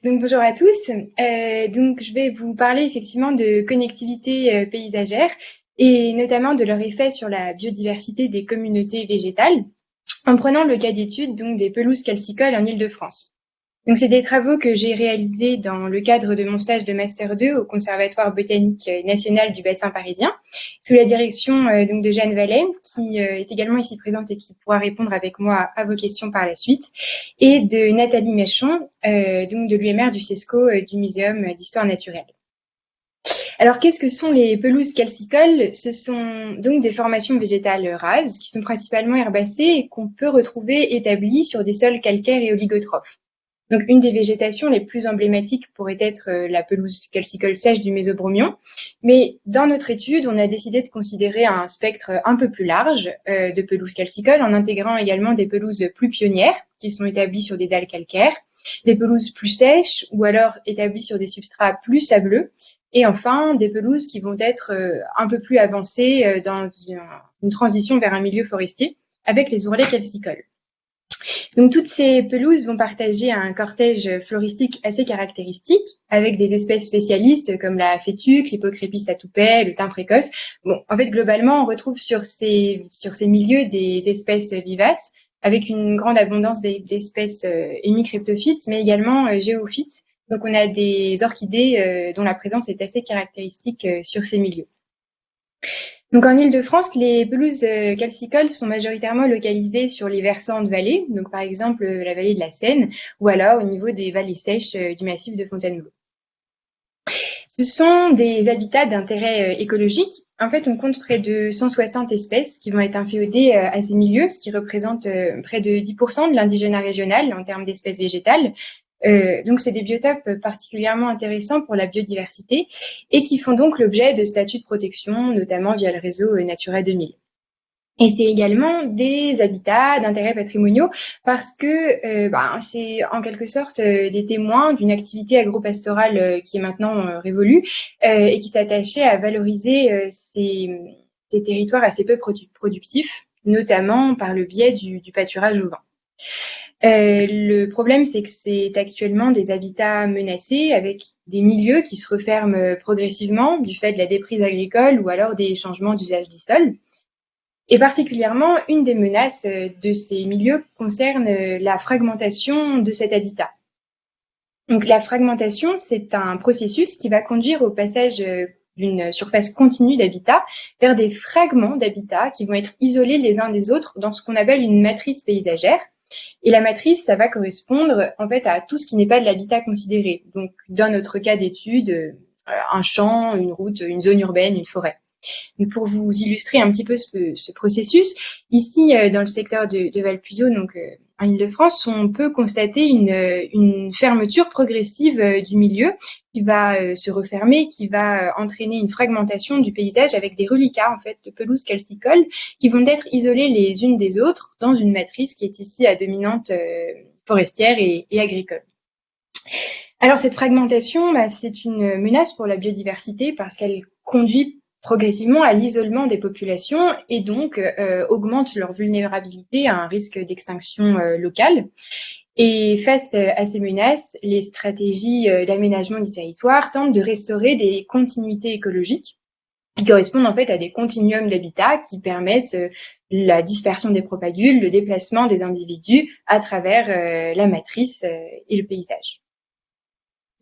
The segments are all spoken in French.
Donc bonjour à tous. Donc je vais vous parler effectivement de connectivité paysagère et notamment de leur effet sur la biodiversité des communautés végétales en prenant le cas d'étude donc des pelouses calcicoles en Île-de-France. Donc c'est des travaux que j'ai réalisés dans le cadre de mon stage de Master 2 au Conservatoire botanique national du bassin parisien, sous la direction donc de Jeanne Vallet, qui est également ici présente et qui pourra répondre avec moi à vos questions par la suite, et de Nathalie Méchon, donc de l'UMR du CESCO du Muséum d'histoire naturelle. Alors, qu'est-ce que sont les pelouses calcicoles? Ce sont donc des formations végétales rases qui sont principalement herbacées et qu'on peut retrouver établies sur des sols calcaires et oligotrophes. Donc, une des végétations les plus emblématiques pourrait être la pelouse calcicole sèche du Mésobromion. Mais dans notre étude, on a décidé de considérer un spectre un peu plus large de pelouses calcicoles en intégrant également des pelouses plus pionnières qui sont établies sur des dalles calcaires, des pelouses plus sèches ou alors établies sur des substrats plus sableux et enfin des pelouses qui vont être un peu plus avancées dans une transition vers un milieu forestier avec les ourlets calcicoles. Donc toutes ces pelouses vont partager un cortège floristique assez caractéristique, avec des espèces spécialistes comme la fétuque, l'hippocrépis à toupet, le thym précoce. Bon, en fait, globalement, on retrouve sur ces milieux des espèces vivaces, avec une grande abondance d'espèces hémicryptophytes, mais également géophytes. Donc on a des orchidées dont la présence est assez caractéristique sur ces milieux. Donc en Île-de-France, les pelouses calcicoles sont majoritairement localisées sur les versants de vallées, donc par exemple la vallée de la Seine, ou alors au niveau des vallées sèches du massif de Fontainebleau. Ce sont des habitats d'intérêt écologique. En fait, on compte près de 160 espèces qui vont être inféodées à ces milieux, ce qui représente près de 10% de l'indigénat régional en termes d'espèces végétales. Donc, c'est des biotopes particulièrement intéressants pour la biodiversité et qui font donc l'objet de statuts de protection, notamment via le réseau Natura 2000. Et c'est également des habitats d'intérêt patrimoniaux parce que c'est en quelque sorte des témoins d'une activité agropastorale qui est maintenant révolue et qui s'attachait à valoriser ces territoires assez peu productifs, notamment par le biais du pâturage au vent. Le problème, c'est que c'est actuellement des habitats menacés avec des milieux qui se referment progressivement du fait de la déprise agricole ou alors des changements d'usage des sols. Et particulièrement, une des menaces de ces milieux concerne la fragmentation de cet habitat. Donc la fragmentation, c'est un processus qui va conduire au passage d'une surface continue d'habitat vers des fragments d'habitat qui vont être isolés les uns des autres dans ce qu'on appelle une matrice paysagère. Et la matrice, ça va correspondre en fait à tout ce qui n'est pas de l'habitat considéré. Donc dans notre cas d'étude, un champ, une route, une zone urbaine, une forêt. Donc pour vous illustrer un petit peu ce processus, ici dans le secteur de Valpuiseau, donc en Île-de-France, on peut constater une fermeture progressive du milieu qui va se refermer, qui va entraîner une fragmentation du paysage avec des reliquats en fait de pelouses calcicoles qui vont être isolées les unes des autres dans une matrice qui est ici à dominante forestière et agricole. Alors cette fragmentation, c'est une menace pour la biodiversité parce qu'elle conduit progressivement à l'isolement des populations et donc augmente leur vulnérabilité à un risque d'extinction locale. Et face à ces menaces, les stratégies d'aménagement du territoire tentent de restaurer des continuités écologiques qui correspondent en fait à des continuums d'habitat qui permettent la dispersion des propagules, le déplacement des individus à travers la matrice et le paysage.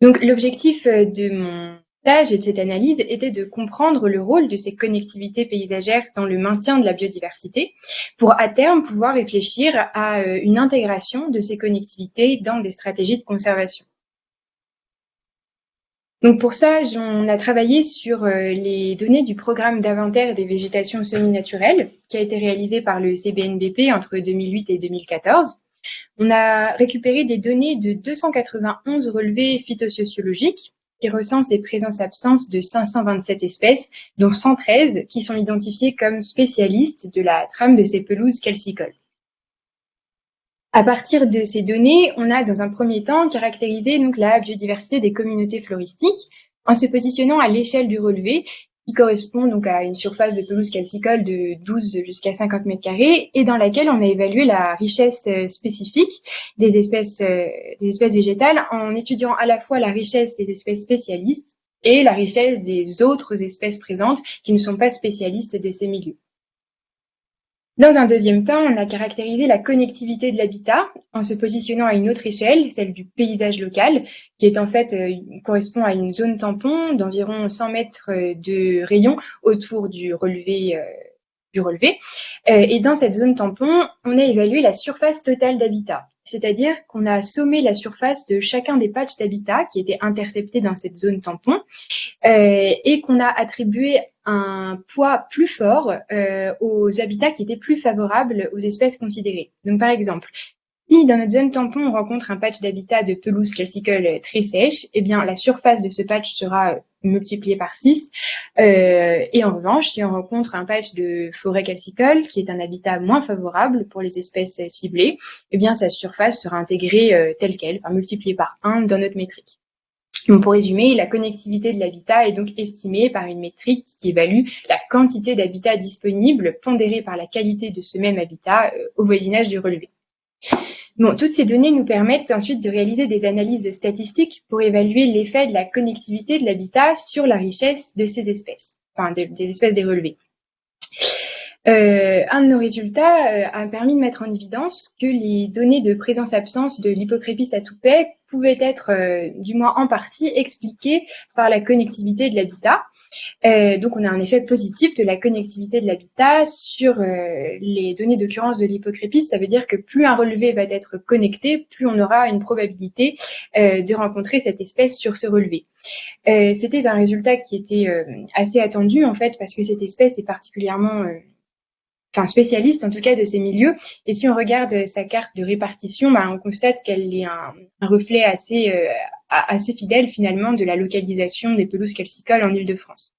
Donc l'objectif de mon stage et de cette analyse était de comprendre le rôle de ces connectivités paysagères dans le maintien de la biodiversité pour à terme pouvoir réfléchir à une intégration de ces connectivités dans des stratégies de conservation. Donc pour ça, on a travaillé sur les données du programme d'inventaire des végétations semi-naturelles qui a été réalisé par le CBNBP entre 2008 et 2014. On a récupéré des données de 291 relevés phytosociologiques qui recensent des présences-absences de 527 espèces, dont 113 qui sont identifiées comme spécialistes de la trame de ces pelouses calcicoles. À partir de ces données, on a dans un premier temps caractérisé donc la biodiversité des communautés floristiques en se positionnant à l'échelle du relevé qui correspond donc à une surface de pelouse calcicole de 12 jusqu'à 50 mètres carrés et dans laquelle on a évalué la richesse spécifique des espèces végétales en étudiant à la fois la richesse des espèces spécialistes et la richesse des autres espèces présentes qui ne sont pas spécialistes de ces milieux. Dans un deuxième temps, on a caractérisé la connectivité de l'habitat en se positionnant à une autre échelle, celle du paysage local, qui est en fait correspond à une zone tampon d'environ 100 mètres de rayon autour du relevé. Et dans cette zone tampon, on a évalué la surface totale d'habitat. C'est-à-dire qu'on a sommé la surface de chacun des patchs d'habitat qui étaient interceptés dans cette zone tampon et qu'on a attribué un poids plus fort aux habitats qui étaient plus favorables aux espèces considérées. Donc par exemple, si dans notre zone tampon on rencontre un patch d'habitat de pelouse calcicole très sèche, eh bien la surface de ce patch sera multipliée par 6. Et en revanche, si on rencontre un patch de forêt calcicole, qui est un habitat moins favorable pour les espèces ciblées, eh bien sa surface sera intégrée telle qu'elle, enfin multipliée par 1 dans notre métrique. Donc, pour résumer, la connectivité de l'habitat est donc estimée par une métrique qui évalue la quantité d'habitat disponible pondérée par la qualité de ce même habitat au voisinage du relevé. Bon, toutes ces données nous permettent ensuite de réaliser des analyses statistiques pour évaluer l'effet de la connectivité de l'habitat sur la richesse de ces espèces, enfin des espèces des relevés. Un de nos résultats a permis de mettre en évidence que les données de présence-absence de l'Hippocrépis atoupais pouvaient être, du moins en partie, expliquées par la connectivité de l'habitat. Donc, on a un effet positif de la connectivité de l'habitat sur les données d'occurrence de l'Hippocrépis. Ça veut dire que plus un relevé va être connecté, plus on aura une probabilité de rencontrer cette espèce sur ce relevé. C'était un résultat qui était assez attendu, en fait, parce que cette espèce est particulièrement spécialiste en tout cas de ces milieux. Et si on regarde sa carte de répartition, on constate qu'elle est un reflet assez fidèle finalement de la localisation des pelouses calcicoles en Île-de-France.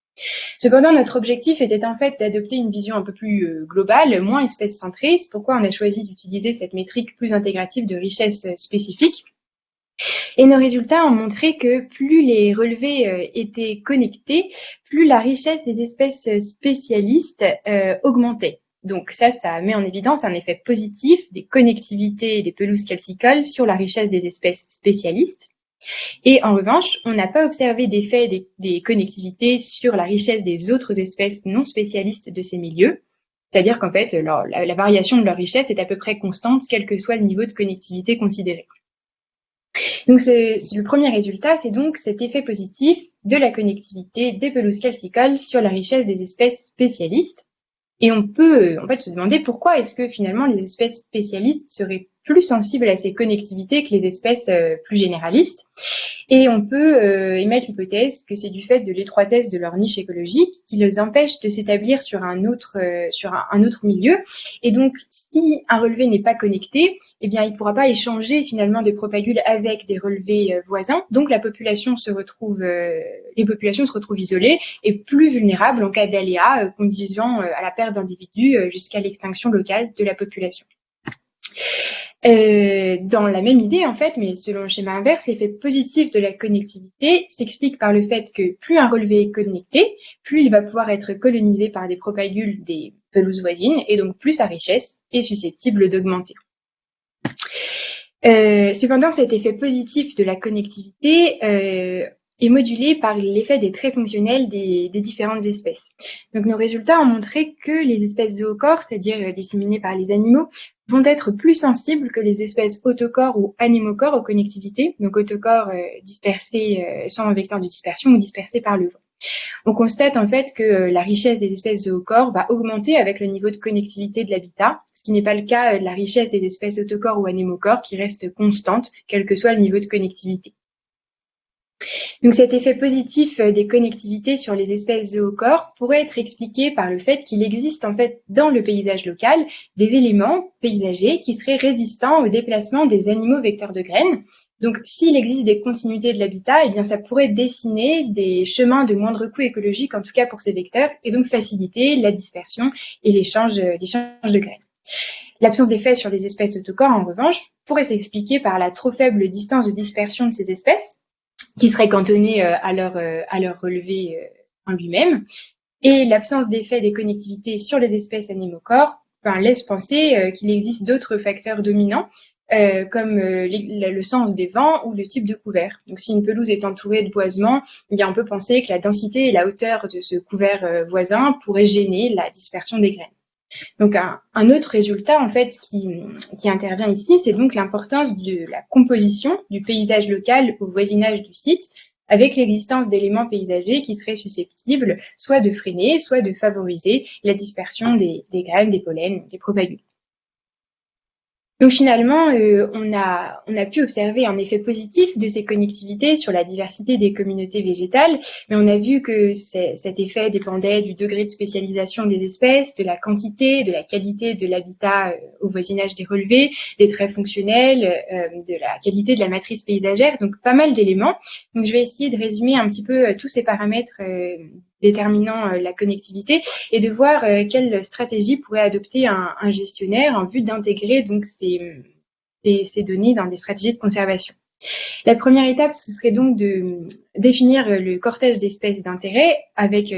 Cependant, notre objectif était en fait d'adopter une vision un peu plus globale, moins espèce centrée. C'est pourquoi on a choisi d'utiliser cette métrique plus intégrative de richesse spécifique. Et nos résultats ont montré que plus les relevés étaient connectés, plus la richesse des espèces spécialistes augmentait. Donc ça met en évidence un effet positif des connectivités des pelouses calcicoles sur la richesse des espèces spécialistes. Et en revanche, on n'a pas observé d'effet des connectivités sur la richesse des autres espèces non spécialistes de ces milieux. C'est-à-dire qu'en fait, la variation de leur richesse est à peu près constante, quel que soit le niveau de connectivité considéré. Donc le premier résultat, c'est donc cet effet positif de la connectivité des pelouses calcicoles sur la richesse des espèces spécialistes. Et on peut en fait se demander pourquoi est-ce que finalement les espèces spécialistes seraient plus sensibles à ces connectivités que les espèces plus généralistes. Et on peut émettre l'hypothèse que c'est du fait de l'étroitesse de leur niche écologique qui les empêche de s'établir sur un autre milieu. Et donc, si un relevé n'est pas connecté, eh bien, il ne pourra pas échanger finalement de propagules avec des relevés voisins. Donc, les populations se retrouvent isolées et plus vulnérables en cas d'aléas conduisant à la perte d'individus jusqu'à l'extinction locale de la population. Dans la même idée, en fait, mais selon le schéma inverse, l'effet positif de la connectivité s'explique par le fait que plus un relevé est connecté, plus il va pouvoir être colonisé par des propagules des pelouses voisines, et donc plus sa richesse est susceptible d'augmenter. Cependant, cet effet positif de la connectivité est modulé par l'effet des traits fonctionnels des différentes espèces. Donc nos résultats ont montré que les espèces zoocores, c'est-à-dire disséminées par les animaux, vont être plus sensibles que les espèces autocores ou anémocores aux connectivités, donc autocores dispersés sans vecteur de dispersion ou dispersés par le vent. On constate en fait que la richesse des espèces zoocores va augmenter avec le niveau de connectivité de l'habitat, ce qui n'est pas le cas de la richesse des espèces autocores ou anémocores qui reste constante, quel que soit le niveau de connectivité. Donc cet effet positif des connectivités sur les espèces zoocores pourrait être expliqué par le fait qu'il existe en fait dans le paysage local des éléments paysagers qui seraient résistants au déplacement des animaux vecteurs de graines. Donc s'il existe des continuités de l'habitat, eh bien ça pourrait dessiner des chemins de moindre coût écologique, en tout cas pour ces vecteurs, et donc faciliter la dispersion et l'échange de graines. L'absence d'effet sur les espèces autocores, en revanche, pourrait s'expliquer par la trop faible distance de dispersion de ces espèces, qui seraient cantonnées à leur relevé en lui-même. Et l'absence d'effet des connectivités sur les espèces anémochores laisse penser qu'il existe d'autres facteurs dominants, comme le sens des vents ou le type de couvert. Donc si une pelouse est entourée de boisements, eh bien, on peut penser que la densité et la hauteur de ce couvert voisin pourraient gêner la dispersion des graines. Donc un autre résultat en fait qui intervient ici, c'est donc l'importance de la composition du paysage local au voisinage du site, avec l'existence d'éléments paysagers qui seraient susceptibles soit de freiner, soit de favoriser la dispersion des graines, des pollens, des propagules. Donc finalement, on a pu observer un effet positif de ces connectivités sur la diversité des communautés végétales, mais on a vu que cet effet dépendait du degré de spécialisation des espèces, de la quantité, de la qualité de l'habitat au voisinage des relevés, des traits fonctionnels, de la qualité de la matrice paysagère, donc pas mal d'éléments. Donc je vais essayer de résumer un petit peu tous ces paramètres déterminant la connectivité et de voir quelle stratégie pourrait adopter un gestionnaire en vue d'intégrer donc ces données dans des stratégies de conservation. La première étape, ce serait donc de définir le cortège d'espèces d'intérêt avec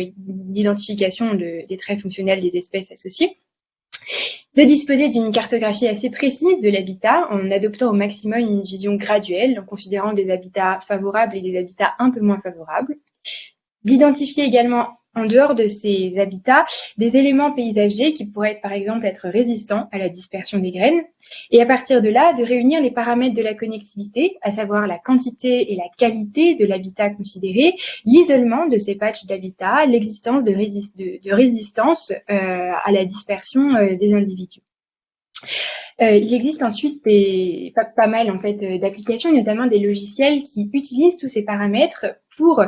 l'identification des traits fonctionnels des espèces associées, de disposer d'une cartographie assez précise de l'habitat en adoptant au maximum une vision graduelle en considérant des habitats favorables et des habitats un peu moins favorables, d'identifier également en dehors de ces habitats des éléments paysagers qui pourraient par exemple être résistants à la dispersion des graines, et à partir de là, de réunir les paramètres de la connectivité, à savoir la quantité et la qualité de l'habitat considéré, l'isolement de ces patchs d'habitat, l'existence de résistance à la dispersion des individus. Il existe ensuite pas mal en fait d'applications, notamment des logiciels qui utilisent tous ces paramètres pour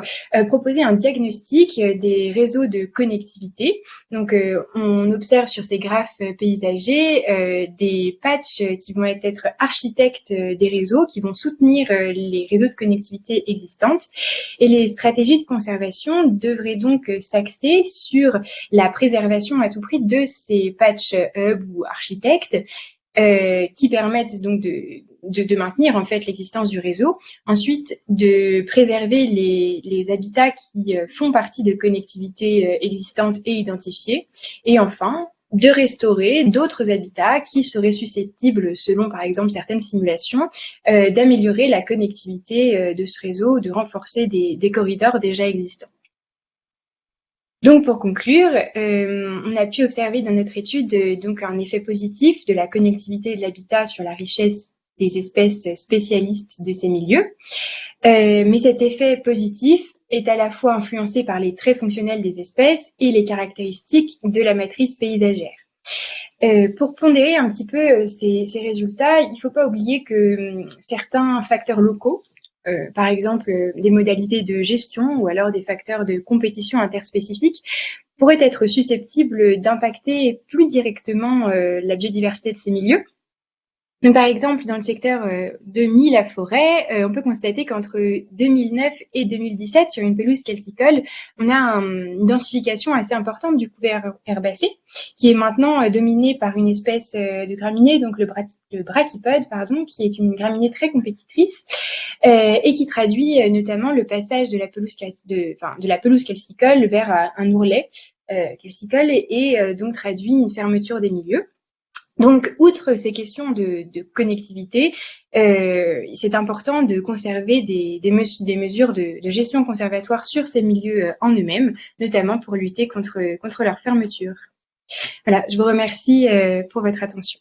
proposer un diagnostic des réseaux de connectivité. Donc, on observe sur ces graphes paysagers des patchs qui vont être architectes des réseaux, qui vont soutenir les réseaux de connectivité existantes. Et les stratégies de conservation devraient donc s'axer sur la préservation à tout prix de ces patchs hub ou architectes, qui permettent donc de maintenir en fait l'existence du réseau, ensuite de préserver les habitats qui font partie de connectivités existantes et identifiées, et enfin de restaurer d'autres habitats qui seraient susceptibles, selon par exemple certaines simulations, d'améliorer la connectivité de ce réseau, de renforcer des corridors déjà existants. Donc pour conclure, on a pu observer dans notre étude donc un effet positif de la connectivité de l'habitat sur la richesse des espèces spécialistes de ces milieux, mais cet effet positif est à la fois influencé par les traits fonctionnels des espèces et les caractéristiques de la matrice paysagère. Pour pondérer un petit peu ces résultats, il ne faut pas oublier que certains facteurs locaux, par exemple des modalités de gestion ou alors des facteurs de compétition interspécifiques, pourraient être susceptibles d'impacter plus directement la biodiversité de ces milieux. Donc, par exemple, dans le secteur de Mie-la-Forêt, on peut constater qu'entre 2009 et 2017, sur une pelouse calcicole, on a une densification assez importante du couvert herbacé, qui est maintenant dominé par une espèce de graminée, donc le brachypode, qui est une graminée très compétitrice, et qui traduit notamment le passage de la pelouse calcicole vers un ourlet calcicole, et donc traduit une fermeture des milieux. Donc, outre ces questions de connectivité, c'est important de conserver des mesures de gestion conservatoire sur ces milieux en eux-mêmes, notamment pour lutter contre leur fermeture. Voilà, je vous remercie pour votre attention.